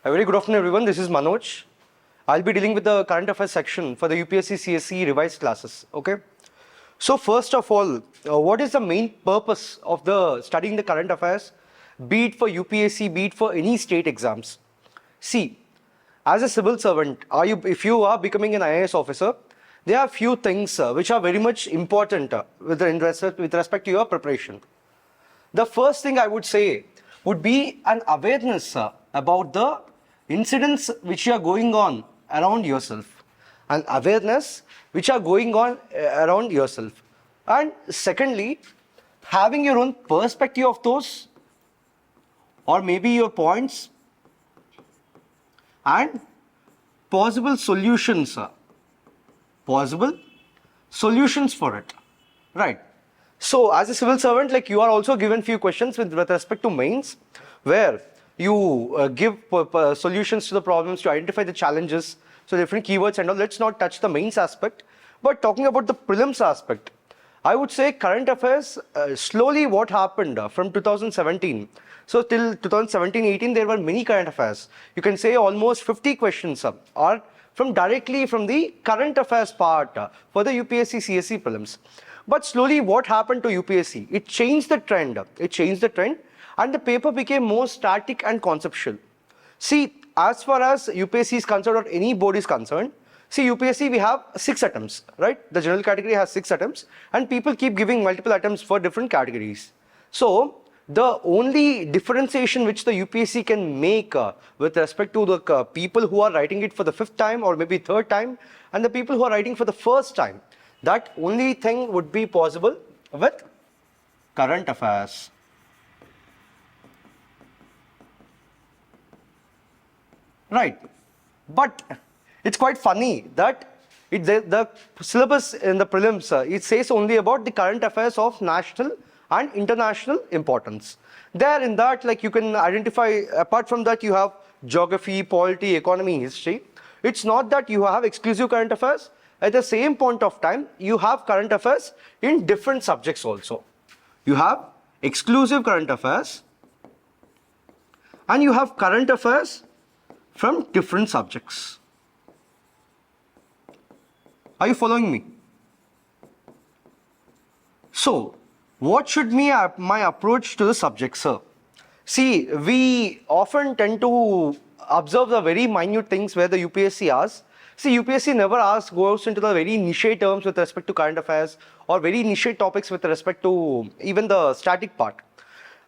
A very good afternoon, everyone. This is Manoj. I'll be dealing with the current affairs section for the UPSC CSE revised classes. Okay. So first of all, what is the main purpose of the studying the current affairs, be it for UPSC, be it for any state exams? See, as a civil servant, if you are becoming an IAS officer, there are few things which are very much important with respect to your preparation. The first thing I would say would be an awareness about the incidents which are going on around yourself. An awareness which are going on around yourself. And secondly, having your own perspective of those, or maybe your points, and possible solutions for it, right? So as a civil servant, like, you are also given few questions with respect to mains, where you give solutions to the problems, to identify the challenges, so different keywords and all. Let's not touch the mains aspect, but talking about the prelims aspect, I would say current affairs, slowly what happened from 2017. So till 2017-18, there were many current affairs. You can say almost 50 questions are directly from the current affairs part for the UPSC CSE prelims. But slowly what happened to UPSC? It changed the trend. And the paper became more static and conceptual. See, as far as UPSC is concerned, or any board is concerned, see, UPSC, we have 6 attempts, right? The general category has 6 attempts, and people keep giving multiple attempts for different categories. So the only differentiation which the UPSC can make with respect to the people who are writing it for the 5th time or maybe 3rd time, and the people who are writing for the first time, that only thing would be possible with current affairs. Right. But it's quite funny that the syllabus in the prelims, it says only about the current affairs of national and international importance. There in that, like, you can identify, apart from that, you have geography, polity, economy, history. It's not that you have exclusive current affairs. At the same point of time, you have current affairs in different subjects also. You have exclusive current affairs and you have current affairs from different subjects. Are you following me? So, what should be my approach to the subject, sir? See, we often tend to observe the very minute things where the UPSC asks. See, UPSC never goes into the very niche terms with respect to current affairs, or very niche topics with respect to even the static part.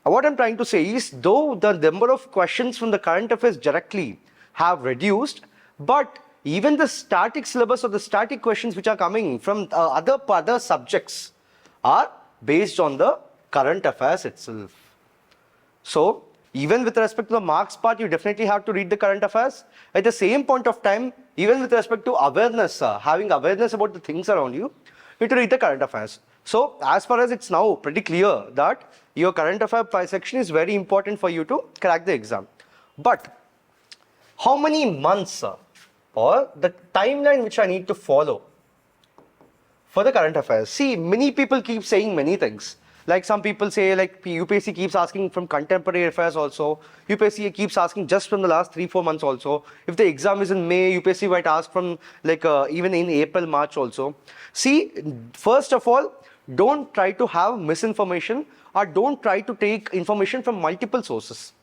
What I'm trying to say is, though the number of questions from the current affairs directly have reduced, but even the static syllabus or the static questions which are coming from other subjects are based on the current affairs itself. So even with respect to the marks part, you definitely have to read the current affairs. At the same point of time, even with respect to awareness, having awareness about the things around you, you need to read the current affairs. So as far as it's now pretty clear that your current affairs section is very important for you to crack the exam. But how many months or the timeline which I need to follow for the current affairs? See, many people keep saying many things. Like, some people say, like, UPSC keeps asking from contemporary affairs also. UPSC keeps asking just from the last 3-4 months also. If the exam is in May, UPSC might ask from, like, even in April, March also. See, first of all, don't try to have misinformation, or don't try to take information from multiple sources.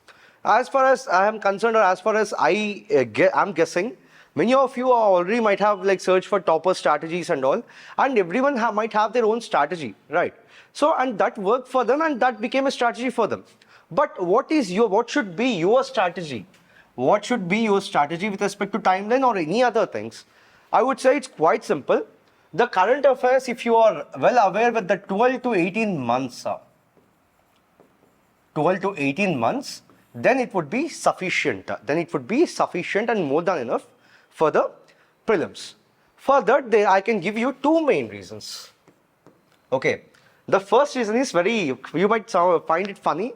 As far as I am concerned, or as far as I'm guessing, many of you already might have, like, searched for topper strategies and all, and everyone might have their own strategy, right? So, and that worked for them, and that became a strategy for them. But what should be your strategy? What should be your strategy with respect to timeline or any other things? I would say it's quite simple. The current affairs, if you are well aware with the 12 to 18 months, then it would be sufficient. And more than enough for the prelims. For that, I can give you 2 main reasons. Okay. The first reason is you might find it funny,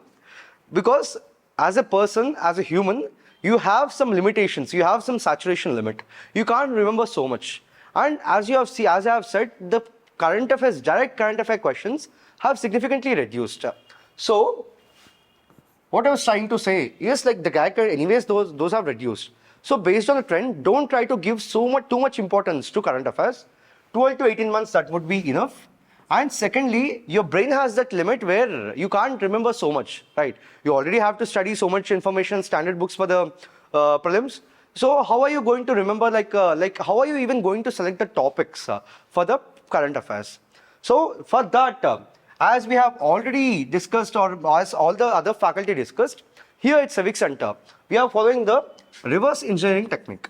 because as a person, as a human, you have some limitations, you have some saturation limit. You can't remember so much. And as I have said, the direct current affair questions have significantly reduced. So what I was trying to say is like the character, anyways, those have reduced. So based on the trend, don't try to give too much importance to current affairs. 12 to 18 months, that would be enough. And secondly, your brain has that limit where you can't remember so much, right? You already have to study so much information, standard books for the prelims. So how are you going to remember, like how are you even going to select the topics for the current affairs? So for that, as we have already discussed, or as all the other faculty discussed, here at CivicCentre, we are following the reverse engineering technique.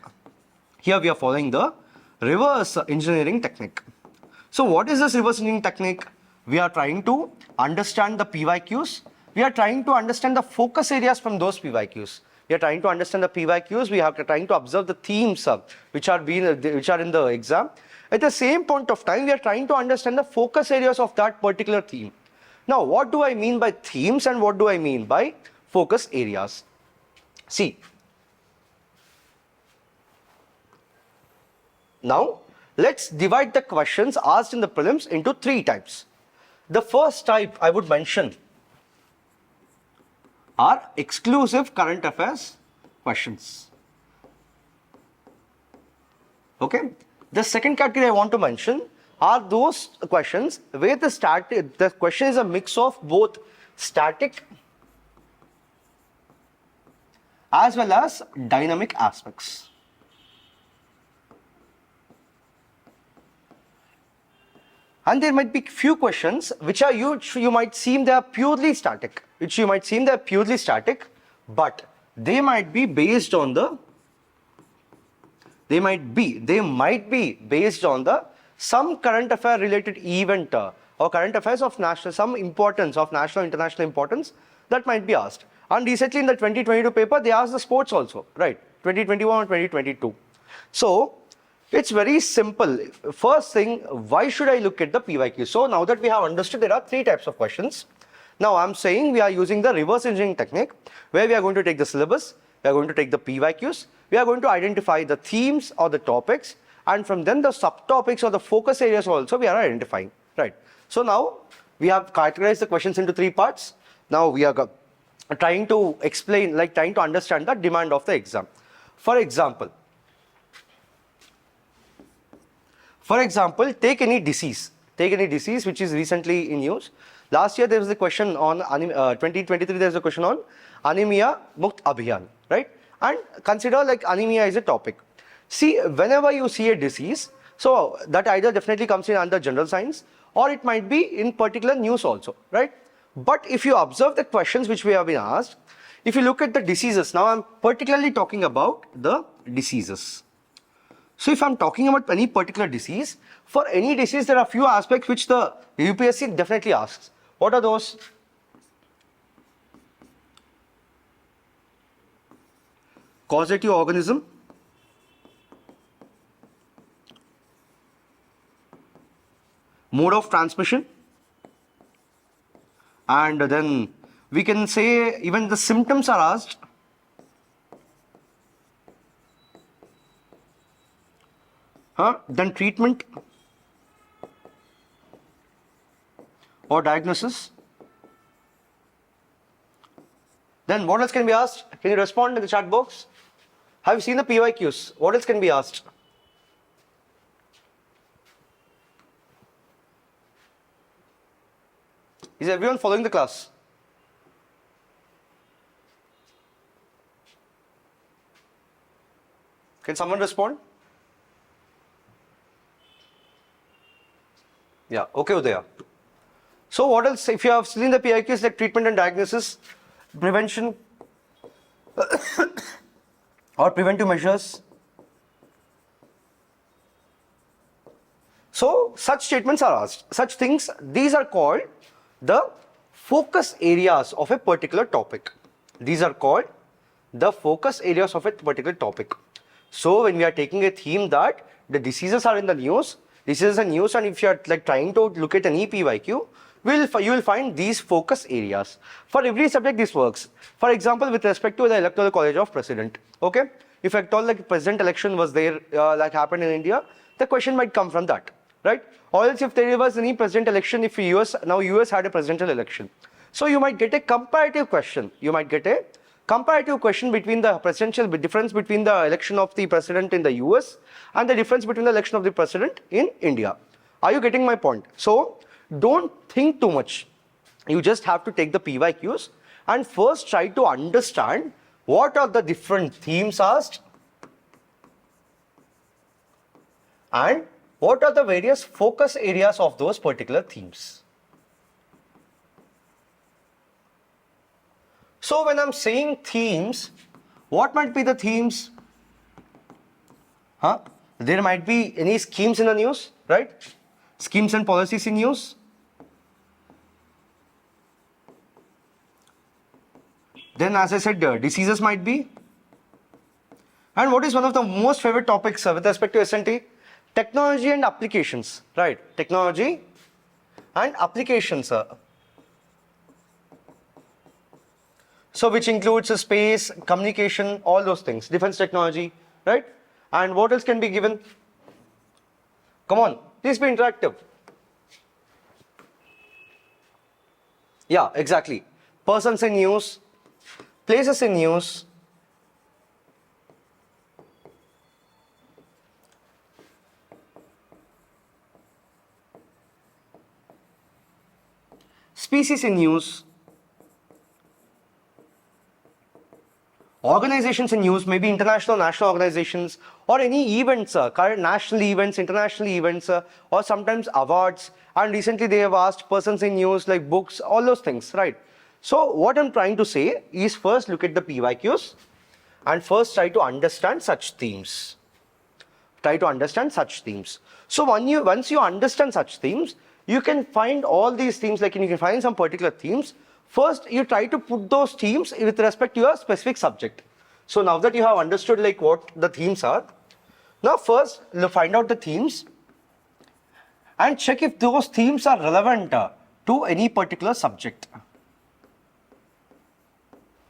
Here we are following the reverse engineering technique. So what is this reverse engineering technique? We are trying to understand the PYQs. We are trying to understand the focus areas from those PYQs. We are trying to understand the PYQs. We are trying to observe the themes which are in the exam. At the same point of time, we are trying to understand the focus areas of that particular theme. Now, what do I mean by themes and what do I mean by focus areas? See, now let's divide the questions asked in the prelims into 3 types. The first type I would mention are exclusive current affairs questions. Okay. The second category I want to mention are those questions where the question is a mix of both static as well as dynamic aspects. And there might be few questions which are you might seem they are purely static, but they might be based on the some current affair related event or current affairs of some importance, of national international importance, that might be asked. And recently in the 2022 paper they asked the sports also, right? 2021 or 2022. So it's very simple. First thing, why should I look at the PYQ? So now that we have understood there are 3 types of questions, now I'm saying we are using the reverse engineering technique where we are going to take the syllabus, we are going to take the PYQs, we are going to identify the themes or the topics, and from then the subtopics or the focus areas also we are identifying, right? So now we have categorized the questions into 3 parts. Now we are trying to explain, trying to understand the demand of the exam. For example, take any disease which is recently in news. Last year there was a question on 2023 there was a question on anemia mukt abhiyan, right? And consider anemia is a topic. See, whenever you see a disease, so that either definitely comes in under general science or it might be in particular news also, right? But if you observe the questions which we have been asked, if you look at the diseases, now I'm particularly talking about the diseases. So if I'm talking about any particular disease, for any disease there are few aspects which the UPSC definitely asks. What are those? Causative organism, mode of transmission, and then we can say even the symptoms are asked. Then treatment or diagnosis. Then what else can be asked? Can you respond in the chat box? Have you seen the PYQs? What else can be asked? Is everyone following the class? Can someone respond? Yeah, okay, Udaya. So what else? If you have seen the PYQs like treatment and diagnosis, prevention or preventive measures. So such statements are asked. Such things, these are called the focus areas of a particular topic. These are called the focus areas of a particular topic. So when we are taking a theme that the diseases are in the news, this is a news, and if you are trying to look at an PYQ, you will find these focus areas. For every subject this works. For example, with respect to the Electoral College of President, okay? If I told president election was there, happened in India, the question might come from that, right? Or else if there was any president election, if US had a presidential election. So you might get a comparative question. You might get a comparative question between the presidential difference between the election of the president in the US and the difference between the election of the president in India. Are you getting my point? So don't think too much. You just have to take the PYQs and first try to understand what are the different themes asked and what are the various focus areas of those particular themes. So when I'm saying themes, what might be the themes? There might be any schemes in the news, right? Schemes and policies in news. Then as I said, diseases might be. And what is one of the most favorite topics with respect to S&T? Technology and applications, right? Technology and applications. So which includes space, communication, all those things, defense technology, right? And what else can be given? Come on, please be interactive. Yeah, exactly. Persons in news, places in news, species in news, organizations in news, maybe international, national organizations, or any events, current national events, international events, or sometimes awards. And recently they have asked persons in news like books, all those things, right? So what I'm trying to say is first look at the PYQs and first try to understand such themes. Try to understand such themes. So once you understand such themes, you can find all these themes, like you can find some particular themes. First, you try to put those themes with respect to your specific subject. So now that you have understood like what the themes are, now first find out the themes and check if those themes are relevant to any particular subject.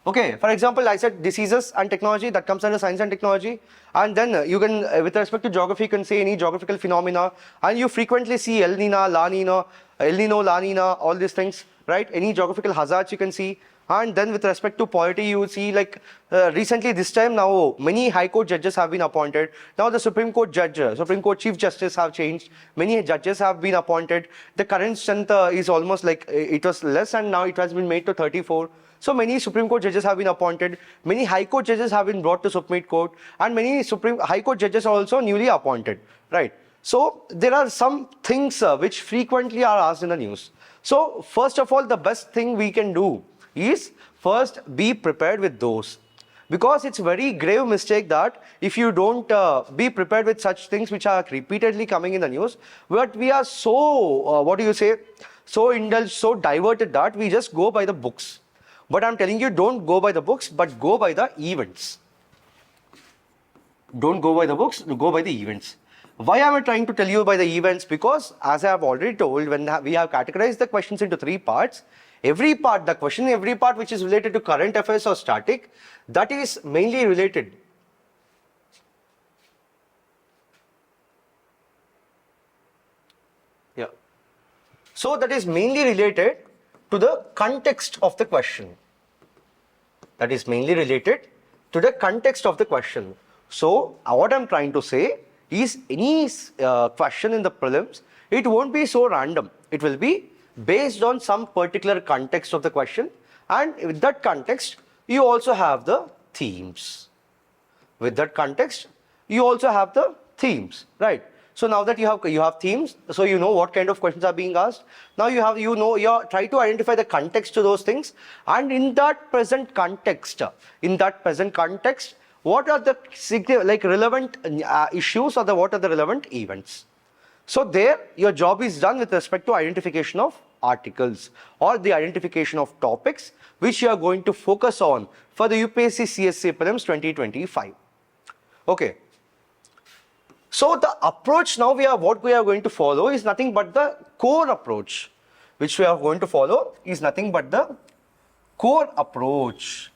Okay, for example, I said diseases and technology, that comes under science and technology. And then you can, with respect to geography, you can say any geographical phenomena. And you frequently see El Nino, La Nina, all these things, right? Any geographical hazards you can see. And then with respect to polity, you see like recently this time now many high court judges have been appointed. Now the Supreme Court judge, Supreme Court Chief Justice have changed. Many judges have been appointed. The current strength is almost like it was less and now it has been made to 34. So many Supreme Court judges have been appointed, many High Court judges have been brought to Supreme Court, and many High Court judges are also newly appointed, right? So there are some things which frequently are asked in the news. So first of all, the best thing we can do is first be prepared with those. Because it's very grave mistake that if you don't be prepared with such things which are repeatedly coming in the news, but we are so, so indulged, so diverted that we just go by the books. But I'm telling you, don't go by the books, but go by the events. Don't go by the books, go by the events. Why am I trying to tell you by the events? Because as I have already told, when we have categorized the questions into 3 parts, every part which is related to current affairs or static, that is mainly related. Yeah. So that is mainly related to the context of the question. That is mainly related to the context of the question. So what I'm trying to say is any question in the prelims, it won't be so random. It will be based on some particular context of the question, and with that context you also have the themes. With that context you also have the themes, right? So now that you have themes, so you know what kind of questions are being asked. Now you try to identify the context to those things, and in that present context, what are the relevant issues or what are the relevant events? So there your job is done with respect to identification of articles or the identification of topics which you are going to focus on for the UPSC CSC prelims 2025. Okay. So the approach now what we are going to follow is nothing but the core approach. Which we are going to follow is nothing but the core approach.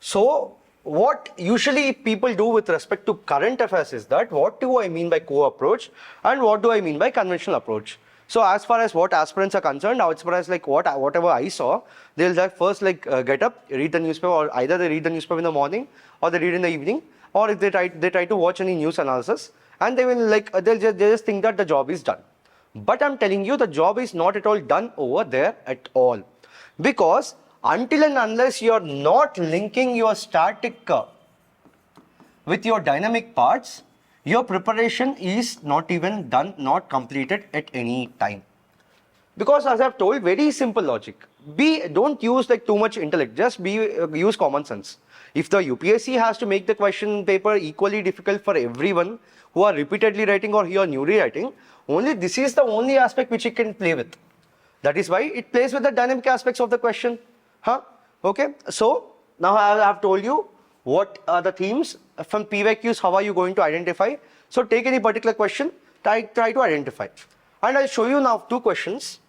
So what usually people do with respect to current affairs is that, what do I mean by core approach and what do I mean by conventional approach? So as far as what aspirants are concerned, now as far as like whatever I saw, they'll like first like get up, read the newspaper, or either they read the newspaper in the morning, or they read in the evening, or if they try to watch any news analysis, and they will like they just think that the job is done. But I'm telling you, the job is not at all done over there at all, because until and unless you're not linking your static with your dynamic parts, your preparation is not even done, not completed at any time. Because as I've told, very simple logic. Don't use like too much intellect, just use common sense. If the UPSC has to make the question paper equally difficult for everyone who are repeatedly writing or who are newly writing, only this is the only aspect which it can play with. That is why it plays with the dynamic aspects of the question. Okay, so now I have told you what are the themes. From PYQs, how are you going to identify? So take any particular question, try to identify. And I'll show you now 2 questions.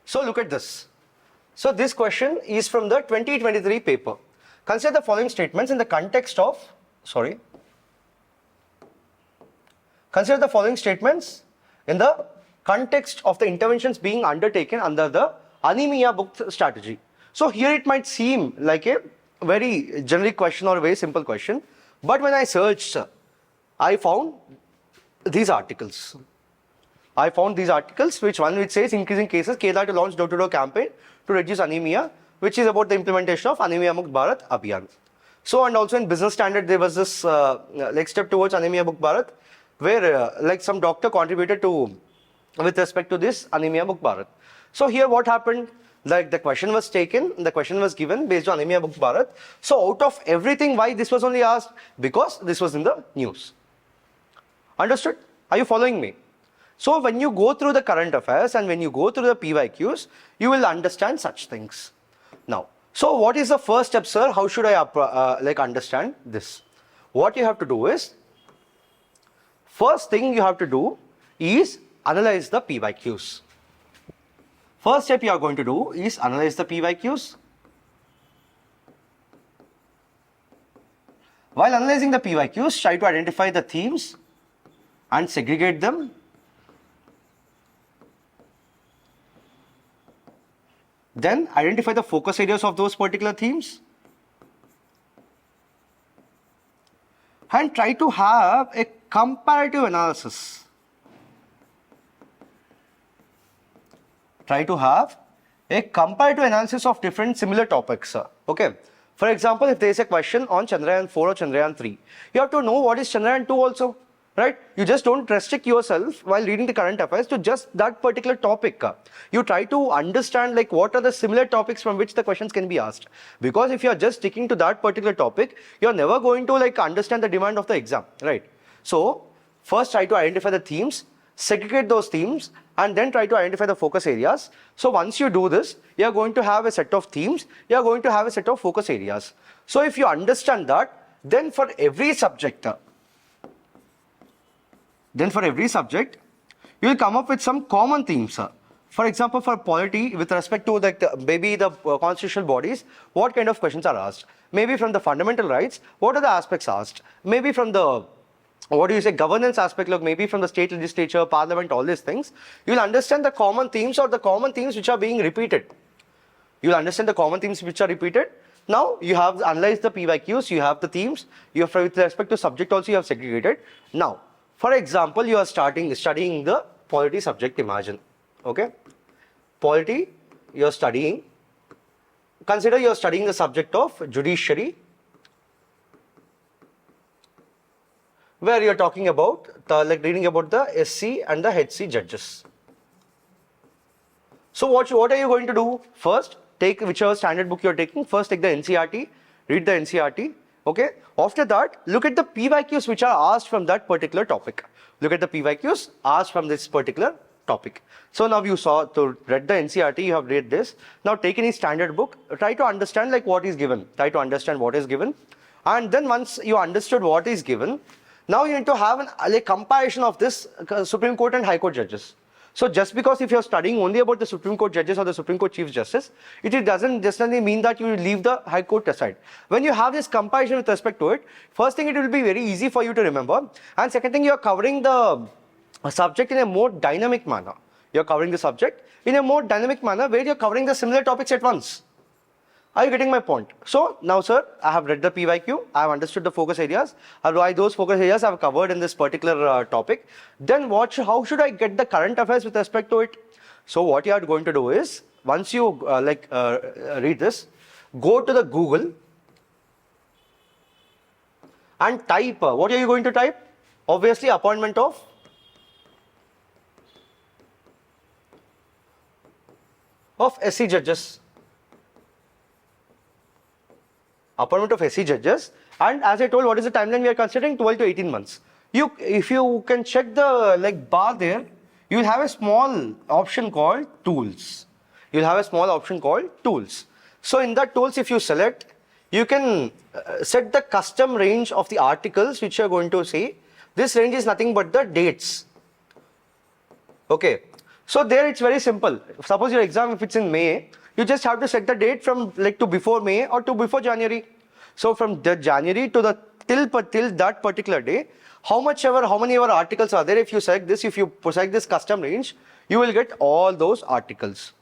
So look at this. So this question is from the 2023 paper. Consider the following statements in the context of, consider the following statements in the context of the interventions being undertaken under the anemia book strategy. So here it might seem like a very generic question or a very simple question, but when I searched, I found these articles. Which says increasing cases, Kerala to launch door-to-door campaign to reduce anemia, which is about the implementation of Anemia Mukt Bharat Abhiyan. So, and also in business standard, there was this like step towards Anemia Mukt Bharat, where like some doctor contributed to with respect to this Anemia Mukt Bharat. So here what happened? Like the question was taken, the question was given based on Anemia Mukt Bharat. So out of everything, why this was only asked? Because this was in the news. Understood? Are you following me? So when you go through the current affairs and when you go through the PYQs, you will understand such things. Now, so what is the first step, sir? How should I like understand this? What you have to do is, first thing you have to do is analyze the PYQs. First step you are going to do is analyze the PYQs. While analyzing the PYQs, try to identify the themes and segregate them. Then identify the focus areas of those particular themes. And try to have a comparative analysis. Try to have a comparative analysis of different similar topics. Okay. For example, if there is a question on Chandrayaan 4 or Chandrayaan 3, you have to know what is Chandrayaan 2 also. Right? You just don't restrict yourself while reading the current affairs to just that particular topic. You try to understand like what are the similar topics from which the questions can be asked. Because if you are just sticking to that particular topic, you are never going to like understand the demand of the exam. Right? So first try to identify the themes, segregate those themes, and then try to identify the focus areas. So once you do this, you are going to have a set of themes, you are going to have a set of focus areas. So if you understand that, then for every subject, you will come up with some common themes. For example, for polity, with respect to like maybe the constitutional bodies, what kind of questions are asked? Maybe from the fundamental rights, what are the aspects asked? Maybe from the, governance aspect, like maybe from the state legislature, parliament, all these things. You will understand the common themes or the common themes which are being repeated. You will understand the common themes which are repeated. Now, you have analyzed the PYQs, you have the themes, you have with respect to subject also you have segregated. Now, for example, you are studying the polity subject, imagine. Okay? Polity, you are studying. Consider you are studying the subject of judiciary, where you are talking about, reading about the SC and the HC judges. So what are you going to do? First, take whichever standard book you are taking. First, take the NCERT, read the NCERT. Okay. After that, look at the PYQs which are asked from that particular topic. Look at the PYQs asked from this particular topic. So now you saw to read the NCERT, you have read this. Now take any standard book, try to understand like what is given. Try to understand what is given. And then once you understood what is given, now you need to have a comparison of this Supreme Court and High Court judges. So just because if you're studying only about the Supreme Court judges or the Supreme Court Chief Justice, it doesn't necessarily mean that you leave the High Court aside. When you have this comparison with respect to it, first thing, it will be very easy for you to remember. And second thing, you're covering the subject in a more dynamic manner. You're covering the subject in a more dynamic manner where you're covering the similar topics at once. Are you getting my point? So now, sir, I have read the PYQ, I have understood the focus areas, why those focus areas I have covered in this particular topic. Then how should I get the current affairs with respect to it? So what you are going to do is, once you read this, go to the Google and type, what are you going to type? Obviously, appointment of SC judges. Appointment of SC judges, and as I told, what is the timeline we are considering? 12 to 18 months. If you can check the bar there, you will have a small option called tools. You will have a small option called tools. So in that tools, if you select, you can set the custom range of the articles which you are going to see. This range is nothing but the dates. Okay. So there it's very simple. Suppose your exam, if it's in May, you just have to set the date from to before May or to before January. So from the January to the till that particular day, how many ever articles are there? If you select this, if you select this custom range, you will get all those articles.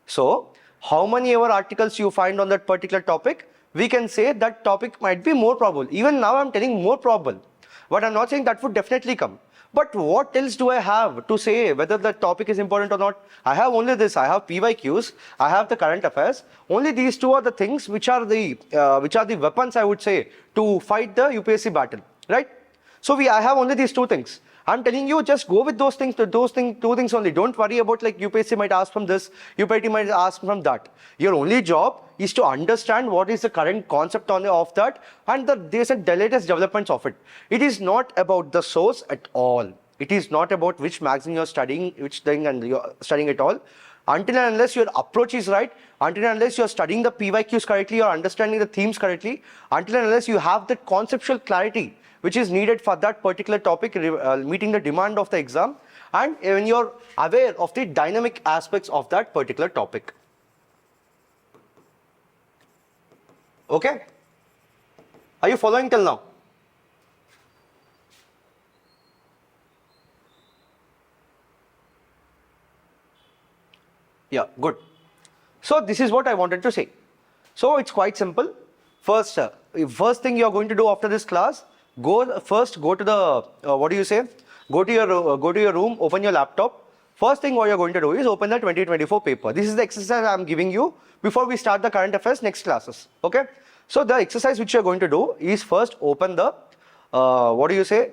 So how many ever articles you find on that particular topic, we can say that topic might be more probable. Even now I'm telling more probable, but I'm not saying that would definitely come. But what else do I have to say whether the topic is important or not? I have only this. I have PYQs. I have the current affairs. Only these two are the things which are the weapons, I would say, to fight the UPSC battle, right? So I have only these two things. I'm telling you, just go with those things, two things only. Don't worry about UPSC might ask from this, UPSC might ask from that. Your only job is to understand what is the current concept of that and there's the latest developments of it. It is not about the source at all. It is not about which magazine you're studying, which thing and you're studying at all. Until and unless your approach is right, until and unless you're studying the PYQs correctly or understanding the themes correctly, until and unless you have that conceptual clarity which is needed for that particular topic, meeting the demand of the exam, and when you're aware of the dynamic aspects of that particular topic. Okay? Are you following till now? Yeah, good. So this is what I wanted to say. So it's quite simple. First thing you are going to do after this class, go to the go to your room, open your laptop. First thing what you're going to do is open the 2024 paper. This is the exercise I'm giving you before we start the current affairs next classes. Okay, so the exercise which you're going to do is first open the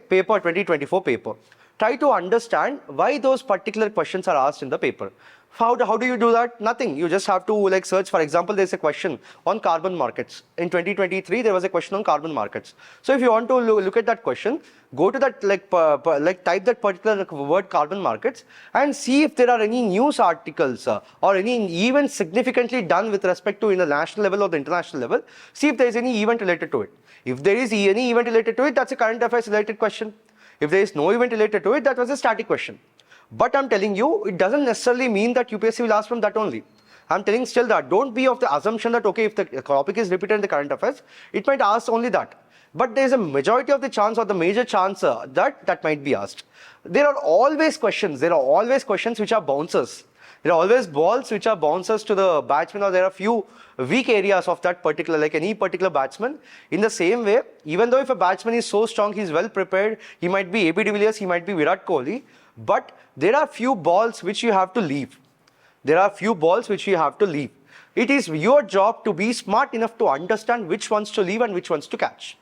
paper 2024 paper. Try to understand why those particular questions are asked in the paper. How do you do that? Nothing. You just have to search. For example, there's a question on carbon markets. In 2023, there was a question on carbon markets. So if you want to look at that question, go to that type that particular word carbon markets and see if there are any news articles or any events significantly done with respect to in the national level or the international level. See if there is any event related to it. If there is any event related to it, that's a current affairs related question. If there is no event related to it, that was a static question. But I'm telling you, it doesn't necessarily mean that UPSC will ask from that only. I'm telling still that don't be of the assumption that okay, if the topic is repeated in the current affairs, it might ask only that. But there is a majority of the chance or the major chance that might be asked. There are always questions. There are always questions which are bouncers. There are always balls which are bouncers to the batsman, or there are few weak areas of that particular, any particular batsman. In the same way, even though if a batsman is so strong, he's well prepared, he might be AB de Villiers, he might be Virat Kohli, but there are few balls which you have to leave. There are few balls which you have to leave. It is your job to be smart enough to understand which ones to leave and which ones to catch.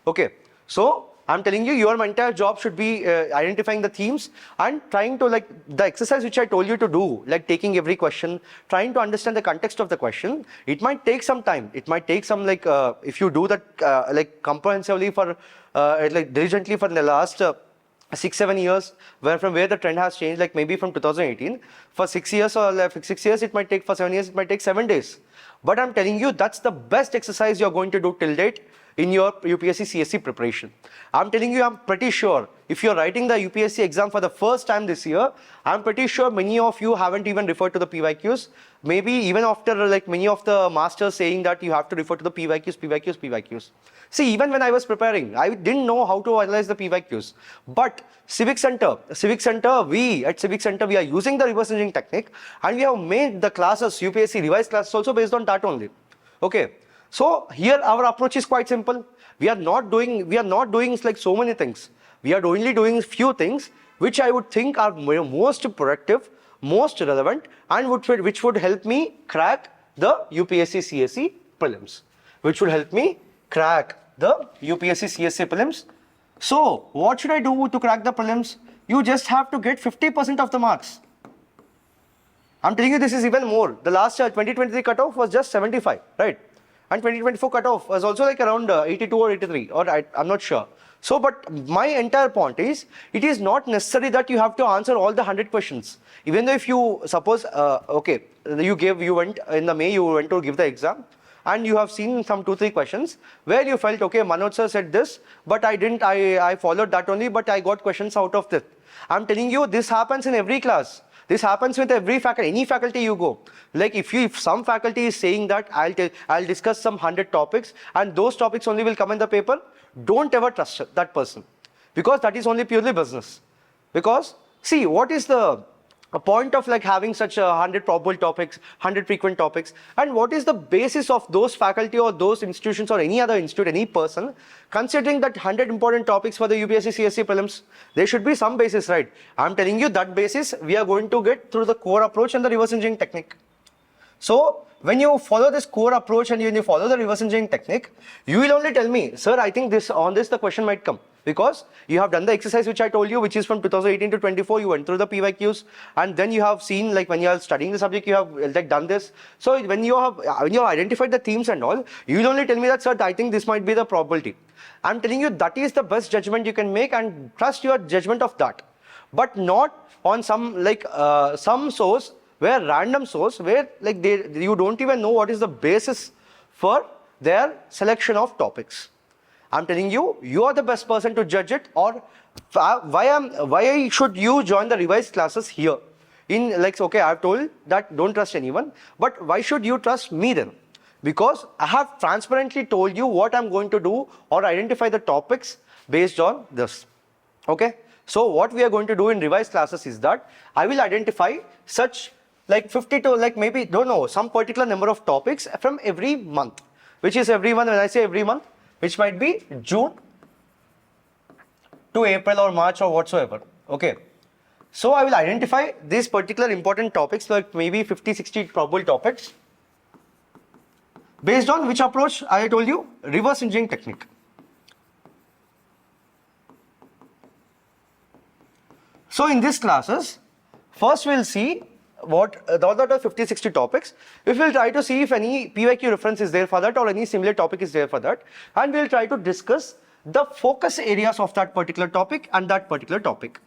Okay, so I'm telling you, your entire job should be identifying the themes and trying to the exercise which I told you to do, taking every question, trying to understand the context of the question. It might take some time. It might take some if you do that comprehensively for diligently for the last 6-7 years, from where the trend has changed, maybe from 2018 for 6 years or 6 years, it might take for 7 years, it might take 7 days. But I'm telling you, that's the best exercise you're going to do till date. in your UPSC CSC preparation. I'm telling you, I'm pretty sure if you're writing the UPSC exam for the first time this year, I'm pretty sure many of you haven't even referred to the PYQs. Maybe even after like many of the masters saying that you have to refer to the PYQs. See, even when I was preparing, I didn't know how to analyze the PYQs. But we at CivicCentre, we are using the reverse engineering technique, and we have made the classes, UPSC revised classes also based on that only. Okay. So here our approach is quite simple. We are not doing like so many things. We are only doing few things which I would think are most productive, most relevant, and which would help me crack the UPSC CSC prelims. So what should I do to crack the prelims? You just have to get 50% of the marks. I'm telling you, this is even more. The last 2023 cutoff was just 75, right? And 2024 cutoff was also like around 82 or 83, or I'm not sure. So, but my entire point is, it is not necessary that you have to answer all the 100 questions. Even though if you suppose, okay, you went in the May, you went to give the exam, and you have seen some 2-3 questions where you felt, okay, Manoj sir said this, but I didn't, I followed that only, but I got questions out of this. I'm telling you, this happens in every class. This happens with every faculty, any faculty you go. Like if some faculty is saying that I'll discuss some 100 topics and those topics only will come in the paper, don't ever trust that person, because that is only purely business. Because see, what is the point of like having such 100 probable topics, 100 frequent topics, and what is the basis of those faculty or those institutions or any other institute, any person considering that 100 important topics for the UPSC CSC prelims? There should be some basis, right? I'm telling you, that basis we are going to get through the core approach and the reverse engineering technique. So when you follow this core approach and when you follow the reverse engineering technique, you will only tell me, sir, I think on this the question might come. Because you have done the exercise which I told you, which is from 2018 to 24, you went through the PYQs, and then you have seen, like when you are studying the subject, you have like done this. So when you have identified the themes and all, you will only tell me that, sir, I think this might be the probability. I'm telling you, that is the best judgment you can make, and trust your judgment of that. But not on some like some source, random source, where like you don't even know what is the basis for their selection of topics. I'm telling you, you are the best person to judge it. Or why should you join the revised classes here? In like, okay, I've told that don't trust anyone, but why should you trust me then? Because I have transparently told you what I'm going to do or identify the topics based on this. Okay. So what we are going to do in revised classes is that I will identify such like 50 to like maybe, don't know, some particular number of topics from every month, which is every month. When I say every month, which might be June to April or March or whatsoever. Okay. So I will identify these particular important topics, like maybe 50-60 probable topics, based on which approach I told you, reverse engineering technique. So in these classes, first we'll see what out of 50-60 topics, we will try to see if any PYQ reference is there for that or any similar topic is there for that, and we'll try to discuss the focus areas of that particular topic and that particular topic.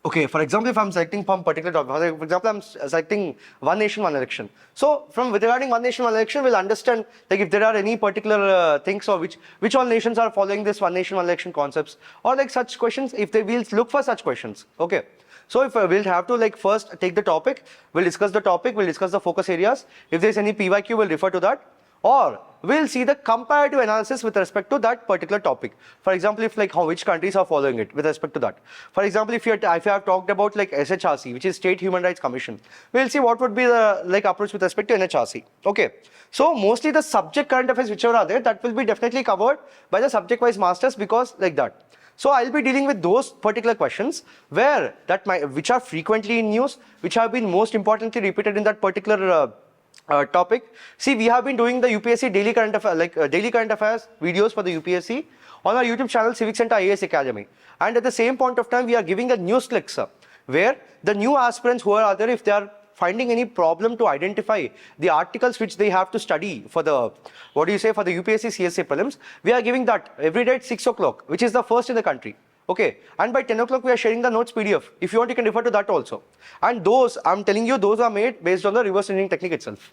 Okay, for example, if I'm selecting from particular topic, for example, I'm selecting one nation, one election. So regarding one nation, one election, we'll understand like if there are any particular things or which all nations are following this one nation, one election concepts, or like such questions, if they will look for such questions. Okay. So if we'll have to like first take the topic, we'll discuss the topic, we'll discuss the focus areas. If there's any PYQ, we'll refer to that. Or we'll see the comparative analysis with respect to that particular topic. For example, if like which countries are following it with respect to that. For example, if you have talked about like SHRC, which is State Human Rights Commission, we'll see what would be the like approach with respect to NHRC. Okay. So mostly the subject current affairs whichever are there, that will be definitely covered by the subject wise masters, because like that. So I'll be dealing with those particular questions which are frequently in news, which have been most importantly repeated in that particular topic. See, we have been doing the UPSC daily current affairs videos for the UPSC on our YouTube channel CivicCentreIAS Academy, and at the same point of time we are giving a news clicks where the new aspirants who are there, if they are finding any problem to identify the articles which they have to study for the, for the UPSC CSA prelims, we are giving that every day at 6 o'clock, which is the first in the country. Okay, and by 10 o'clock we are sharing the notes PDF. If you want, you can refer to that also. And those, I'm telling you, those are made based on the reverse engineering technique itself.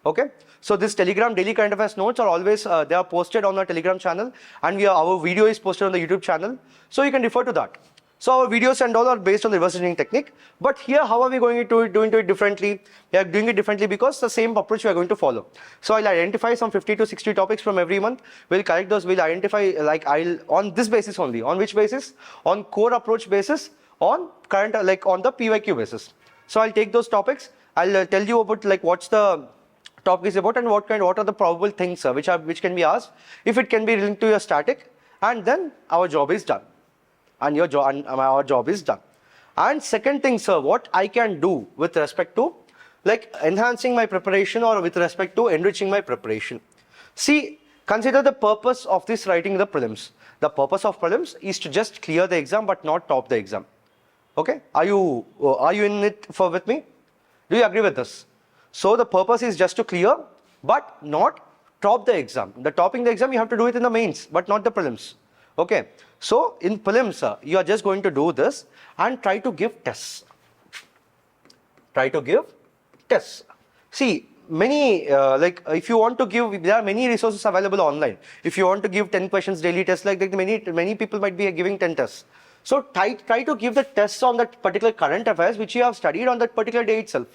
Okay, so this Telegram daily current affairs notes are always they are posted on our Telegram channel, and our video is posted on the YouTube channel, so you can refer to that. So our videos and all are based on the reverse engineering technique, but here how are we going to doing it differently? We are doing it differently because the same approach we are going to follow. So I'll identify some 50 to 60 topics from every month. We'll correct those. We'll identify I'll on this basis only. On which basis? On core approach basis. On current on the PYQ basis. So I'll take those topics. I'll tell you about what's the topic is about and what are the probable things which can be asked, if it can be linked to your static, and then our job is done. And our job is done. And second thing, sir, what I can do with respect to enhancing my preparation or with respect to enriching my preparation. See, consider the purpose of this writing the prelims. The purpose of prelims is to just clear the exam but not top the exam. Okay, are you in it with me? Do you agree with this? So the purpose is just to clear, but not top the exam. The topping the exam, you have to do it in the mains, but not the prelims. Okay, so in prelims, you are just going to do this and try to give tests. Try to give tests. See, many if you want to give, there are many resources available online. If you want to give 10 questions daily tests, many people might be giving 10 tests. So try to give the tests on that particular current affairs which you have studied on that particular day itself.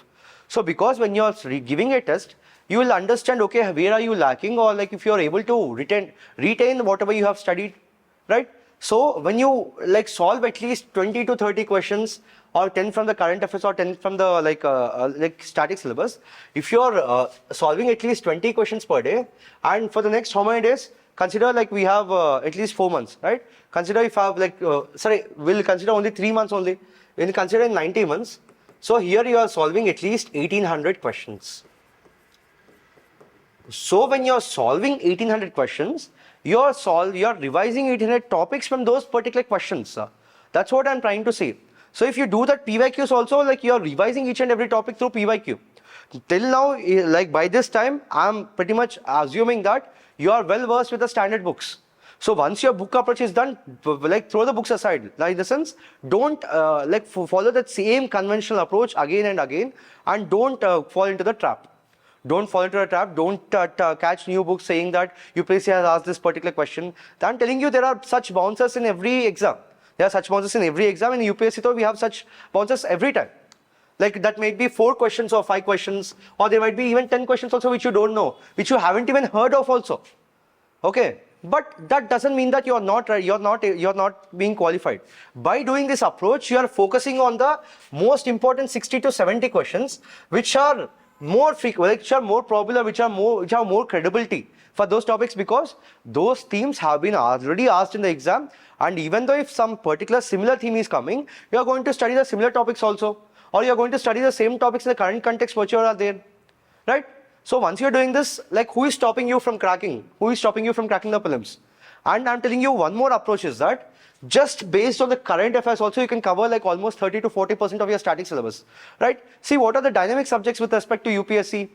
So because when you are giving a test, you will understand, okay, where are you lacking, or if you are able to retain whatever you have studied, right? So when you solve at least 20 to 30 questions or 10 from the current affairs or 10 from the static syllabus, if you are solving at least 20 questions per day, and for the next how many days? Consider we have at least 4 months, right? Consider if I have we'll consider only 3 months only. When you consider 90 months, so here you are solving at least 1800 questions. So when you are solving 1800 questions, you are revising 1800 topics from those particular questions. That's what I'm trying to say. So if you do that PYQs also, you are revising each and every topic through PYQ. Till now, by this time, I'm pretty much assuming that you are well versed with the standard books. So once your book approach is done, throw the books aside. In the sense, don't follow that same conventional approach again and again, and don't fall into the trap. Don't fall into the trap. Don't catch new books saying that UPSC has asked this particular question. I'm telling you, there are such bouncers in every exam. There are such bouncers in every exam. In UPSC, though, we have such bouncers every time. That might be 4 questions or 5 questions, or there might be even 10 questions also which you don't know, which you haven't even heard of also. Okay, but that doesn't mean that you're not being qualified. By doing this approach, you are focusing on the most important 60 to 70 questions, which are more frequent, which are more popular, which have more credibility for those topics, because those themes have been already asked in the exam. And even though if some particular similar theme is coming, you are going to study the similar topics also, or you are going to study the same topics in the current context which are there, right? So once you're doing this, who is stopping you from cracking? Who is stopping you from cracking the prelims? And I'm telling you one more approach is that just based on the current affairs also, you can cover almost 30 to 40% of your static syllabus, right? See, what are the dynamic subjects with respect to UPSC?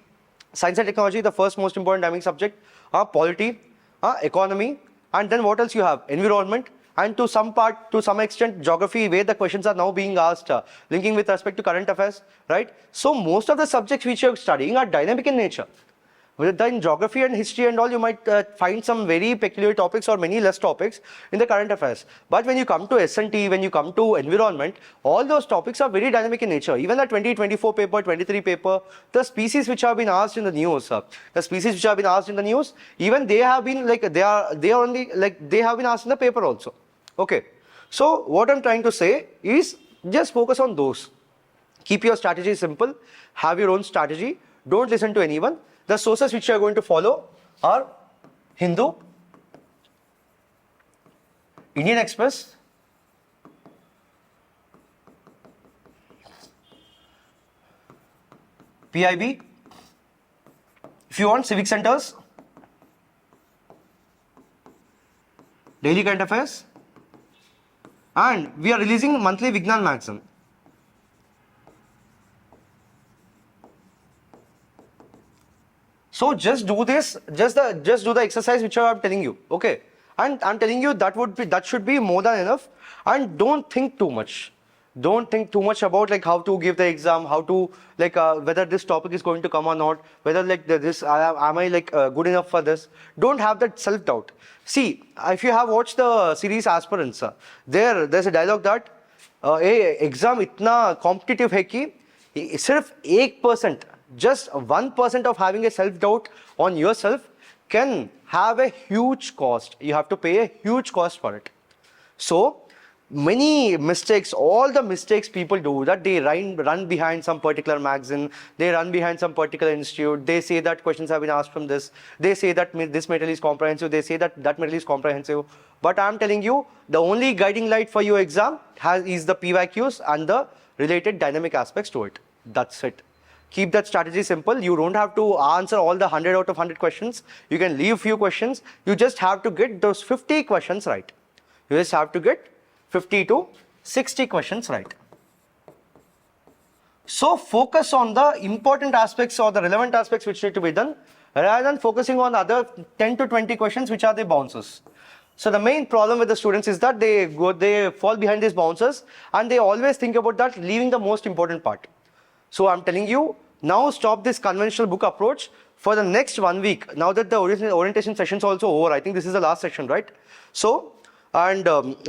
Science and technology, the first most important dynamic subject, polity, economy, and then what else you have? Environment, and to some extent, geography, where the questions are now being asked, linking with respect to current affairs, right? So most of the subjects which you're studying are dynamic in nature. In geography and history and all, you might find some very peculiar topics or many less topics in the current affairs. But when you come to S&T, when you come to environment, all those topics are very dynamic in nature. Even the 2024 paper, 23 paper, the species which have been asked in the news, even they have been they have been asked in the paper also. Okay. So what I'm trying to say is just focus on those. Keep your strategy simple. Have your own strategy. Don't listen to anyone. The sources which you are going to follow are Hindu, Indian Express, PIB. If you want civic centers, daily current affairs, and we are releasing monthly Vignan magazine. So just do this, just do the exercise which I am telling you, okay? And I'm telling you that should be more than enough. And don't think too much. Don't think too much about like how to give the exam, how to like whether this topic is going to come or not, whether like this am I like good enough for this. Don't have that self doubt. See, if you have watched the series Aspirants, there's a dialogue that A exam इतना competitive है कि सिर्फ 1%, just 1% of having a self doubt on yourself can have a huge cost. You have to pay a huge cost for it. So many mistakes, all the mistakes people do, that they run behind some particular magazine, they run behind some particular institute, they say that questions have been asked from this, they say that this material is comprehensive, they say that that material is comprehensive. But I'm telling you, the only guiding light for your exam is the PYQs and the related dynamic aspects to it. That's it. Keep that strategy simple. You don't have to answer all the 100 out of 100 questions. You can leave few questions. You just have to get those 50 questions right. You just have to get 50 to 60 questions right. So focus on the important aspects or the relevant aspects which need to be done, rather than focusing on other 10 to 20 questions which are the bouncers. So the main problem with the students is that they fall behind these bouncers and they always think about that, leaving the most important part. So I'm telling you, now stop this conventional book approach for the next 1 week. Now that the orientation session is also over, I think this is the last section, right? So, and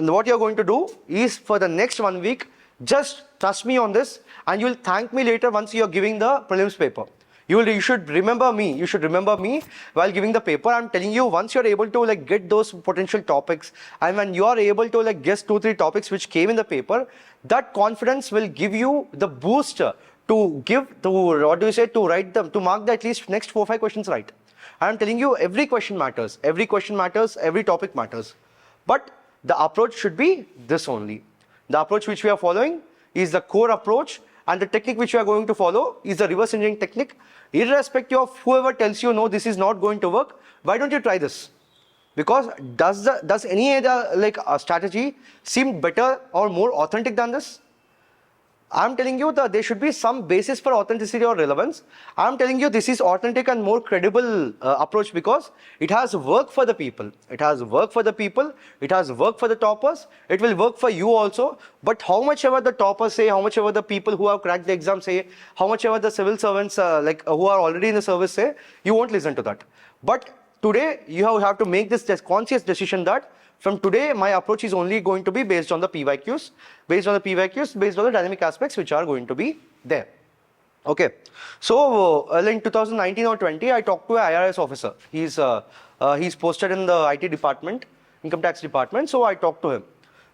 what you're going to do is for the next 1 week, just trust me on this and you'll thank me later once you're giving the prelims paper. You should remember me. You should remember me while giving the paper. I'm telling you, once you're able to like get those potential topics, and when you are able to like guess 2-3 topics which came in the paper, that confidence will give you the boost to write them, to mark the at least next 4-5 questions right. I'm telling you, every question matters. Every question matters. Every topic matters. But the approach should be this only. The approach which we are following is the core approach, and the technique which we are going to follow is the reverse engineering technique. Irrespective of whoever tells you no, this is not going to work, why don't you try this? Because does any other like strategy seem better or more authentic than this? I'm telling you that there should be some basis for authenticity or relevance. I'm telling you this is authentic and more credible approach because it has worked for the people. It has worked for the people. It has worked for the toppers. It will work for you also. But how much ever the toppers say, how much ever the people who have cracked the exam say, how much ever the civil servants who are already in the service say, you won't listen to that. But today you have to make this conscious decision that from today, my approach is only going to be based on the PYQs, based on the dynamic aspects which are going to be there. Okay. So in 2019 or 20, I talked to an IRS officer. He's posted in the IT department, income tax department. So I talked to him.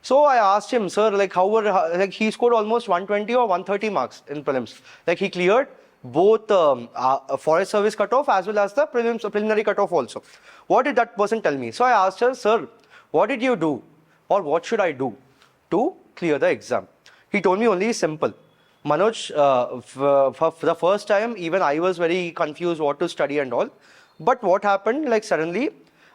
So I asked him, sir, like he scored almost 120 or 130 marks in prelims. Like he cleared both forest service cutoff as well as the preliminary cutoff also. What did that person tell me? So I asked her, sir, what did you do or what should I do to clear the exam? He told me only simple. Manoj, for the first time, even I was very confused what to study and all. But what happened, like suddenly,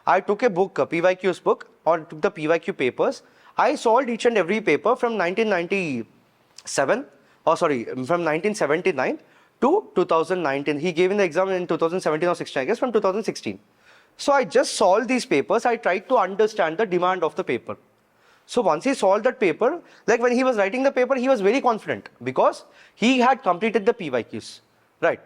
I took a book, a PYQ's book, or took the PYQ papers. I solved each and every paper from 1979 to 2019. He gave in the exam in 2017 or 16, I guess, from 2016. So I just solved these papers. I tried to understand the demand of the paper. So once he solved that paper, like when he was writing the paper, he was very confident because he had completed the PYQs, right?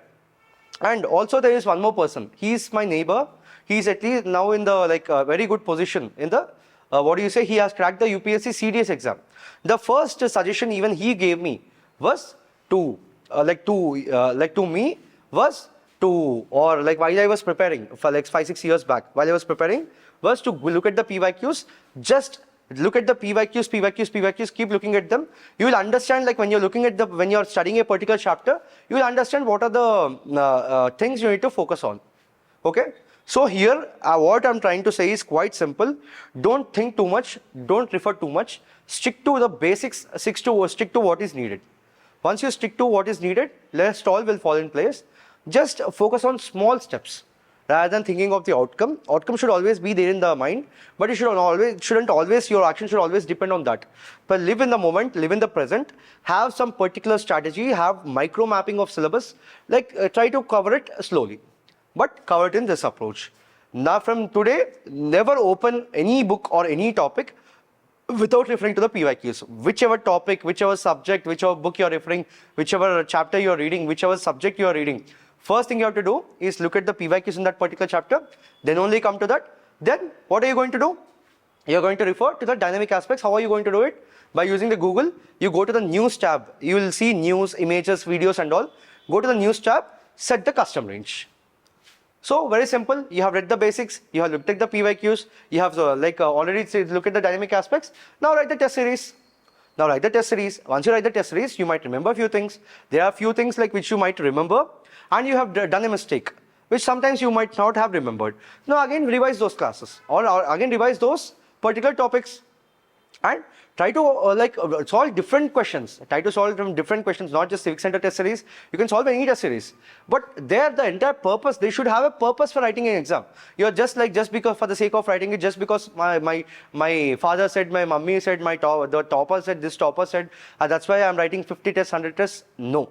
And also there is one more person. He is my neighbor. He is at least now in the very good position in the, he has cracked the UPSC CDS exam. The first suggestion even he gave me was while I was preparing for like 5-6 years back, while I was preparing, was to look at the PYQs, just look at the PYQs, keep looking at them. You will understand, like when you're studying a particular chapter, you will understand what are the things you need to focus on. Okay? So here, what I'm trying to say is quite simple. Don't think too much, don't refer too much, stick to the basics, stick to what is needed. Once you stick to what is needed, rest all will fall in place. Just focus on small steps rather than thinking of the outcome. Outcome should always be there in the mind, but your action should always depend on that. But live in the moment, live in the present, have some particular strategy, have micro mapping of syllabus, try to cover it slowly, but cover it in this approach. Now from today, never open any book or any topic without referring to the PYQs. Whichever topic, whichever subject, whichever book you're referring, whichever chapter you're reading, whichever subject you're reading, first thing you have to do is look at the PYQs in that particular chapter, then only come to that. Then what are you going to do? You're going to refer to the dynamic aspects. How are you going to do it? By using the Google, you go to the news tab. You will see news, images, videos and all. Go to the news tab, set the custom range. So very simple, you have read the basics, you have looked at the PYQs, you have already looked at the dynamic aspects. Now write the test series. Once you write the test series, you might remember a few things. There are a few things like which you might remember and you have done a mistake, which sometimes you might not have remembered. Now again revise those classes or again revise those particular topics and try to solve different questions. Try to solve from different questions, not just CivicCentre test series. You can solve any test series. But there, the entire purpose, they should have a purpose for writing an exam. You're just because for the sake of writing it, just because my father said, my mummy said, the topper said, this topper said, that's why I'm writing 50 tests, 100 tests. No.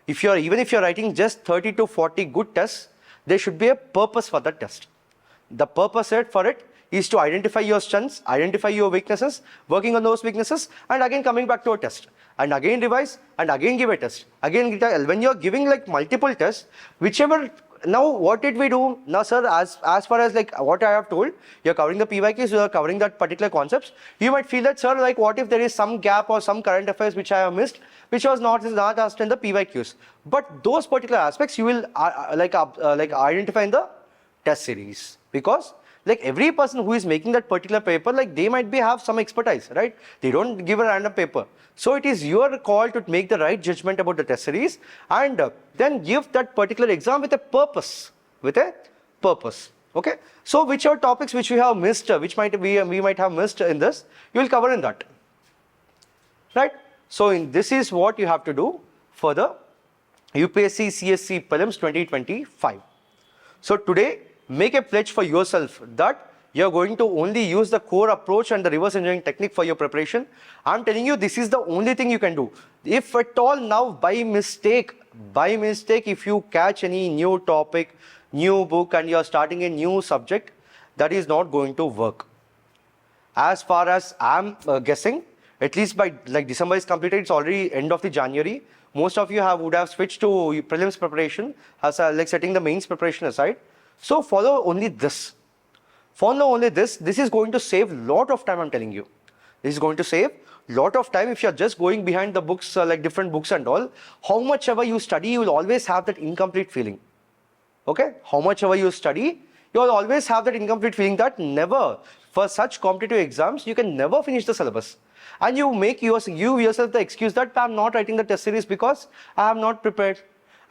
Even if you're writing just 30 to 40 good tests, there should be a purpose for the test. The purpose for it is to identify your strengths, identify your weaknesses, working on those weaknesses, and again coming back to a test. And again revise, and again give a test. Again, when you're giving like multiple tests, now what did we do? Now sir, as far as like what I have told, you're covering the PYQs, you're covering that particular concepts. You might feel that, sir, like what if there is some gap or some current affairs which I have missed, which was not asked in the PYQs. But those particular aspects you will identify in the test series. Because like every person who is making that particular paper, like they might have some expertise, right? They don't give a random paper. So it is your call to make the right judgment about the test series and then give that particular exam with a purpose. Okay. So whichever topics which we have missed, which we might have missed in this, you will cover in that. Right? So this is what you have to do for the UPSC CSC Prelims 2025. So today, make a pledge for yourself that you're going to only use the core approach and the reverse engineering technique for your preparation. I'm telling you, this is the only thing you can do. If at all now by mistake, if you catch any new topic, new book and you're starting a new subject, that is not going to work. As far as I'm guessing, at least by like December is completed, it's already end of the January. Most of you would have switched to prelims preparation, as like setting the mains preparation aside. So follow only this. This is going to save a lot of time, I'm telling you. This is going to save a lot of time if you're just going behind the books, like different books and all. How much ever you study, you will always have that incomplete feeling. Okay? How much ever you study, you will always have that incomplete feeling that never, for such competitive exams, you can never finish the syllabus. And you give yourself the excuse that I'm not writing the test series because I am not prepared.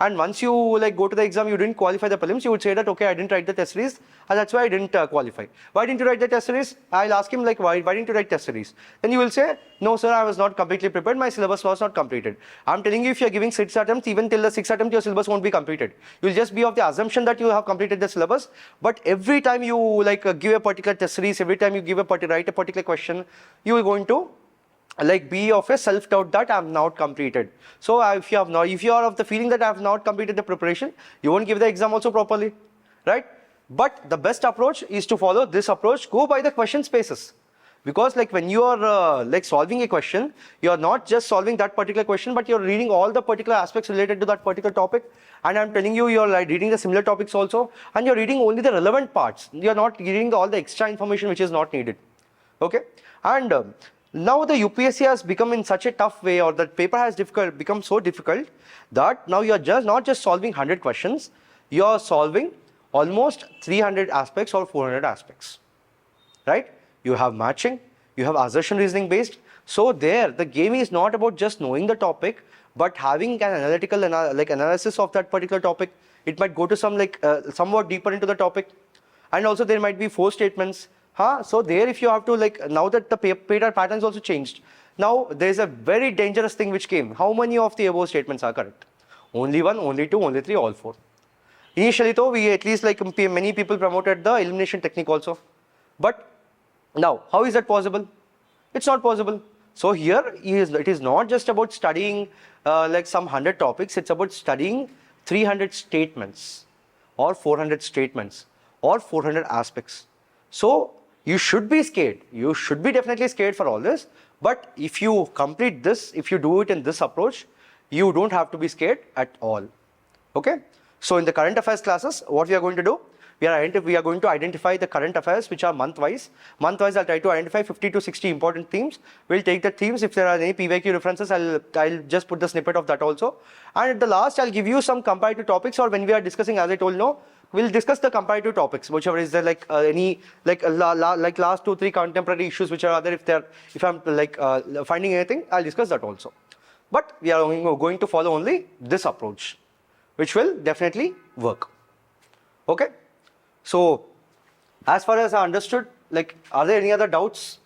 And once you like go to the exam, you didn't qualify the prelims, you would say that, okay, I didn't write the test series, and that's why I didn't qualify. Why didn't you write the test series? I'll ask him like, why didn't you write test series? Then you will say, no sir, I was not completely prepared, my syllabus was not completed. I'm telling you, if you're giving 6 attempts, even till the 6th attempt, your syllabus won't be completed. You'll just be of the assumption that you have completed the syllabus, but every time you give a particular test series, every time you write a particular question, you are going to be of a self-doubt that I have not completed. So if you are of the feeling that I have not completed the preparation, you won't give the exam also properly, right? But the best approach is to follow this approach. Go by the question spaces, because like when you are solving a question, you are not just solving that particular question, but you are reading all the particular aspects related to that particular topic. And I'm telling you, you are reading the similar topics also, and you're reading only the relevant parts. You're not reading all the extra information which is not needed. Okay, and now the UPSC has become in such a tough way, or that paper has become so difficult that now you are not just solving 100 questions, you are solving almost 300 aspects or 400 aspects, right? You have matching, you have assertion reasoning based. So there, the game is not about just knowing the topic, but having an analytical analysis of that particular topic. It might go to some somewhat deeper into the topic, and also there might be 4 statements. So there, if you have to now that the paper patterns also changed, now there is a very dangerous thing which came. How many of the above statements are correct? Only 1, only 2, only 3, all 4. Initially though, we at least many people promoted the elimination technique also. But now, how is that possible? It's not possible. So here, it is not just about studying some 100 topics, it's about studying 300 statements or 400 statements or 400 aspects. So You should be scared. You should be definitely scared for all this. But if you complete this, if you do it in this approach, you don't have to be scared at all. Okay? So in the current affairs classes, what we are going to do, we are going to identify the current affairs which are month-wise. Month-wise, I'll try to identify 50 to 60 important themes. We'll take the themes. If there are any PYQ references, I'll just put the snippet of that also. And at the last, I'll give you some comparative topics, or when we are discussing, as I told you, we'll discuss the comparative topics, whichever is there, like like last 2-3 contemporary issues which are there. If I'm finding anything, I'll discuss that also. But we are going to follow only this approach, which will definitely work. Okay. So, as far as I understood, like, are there any other doubts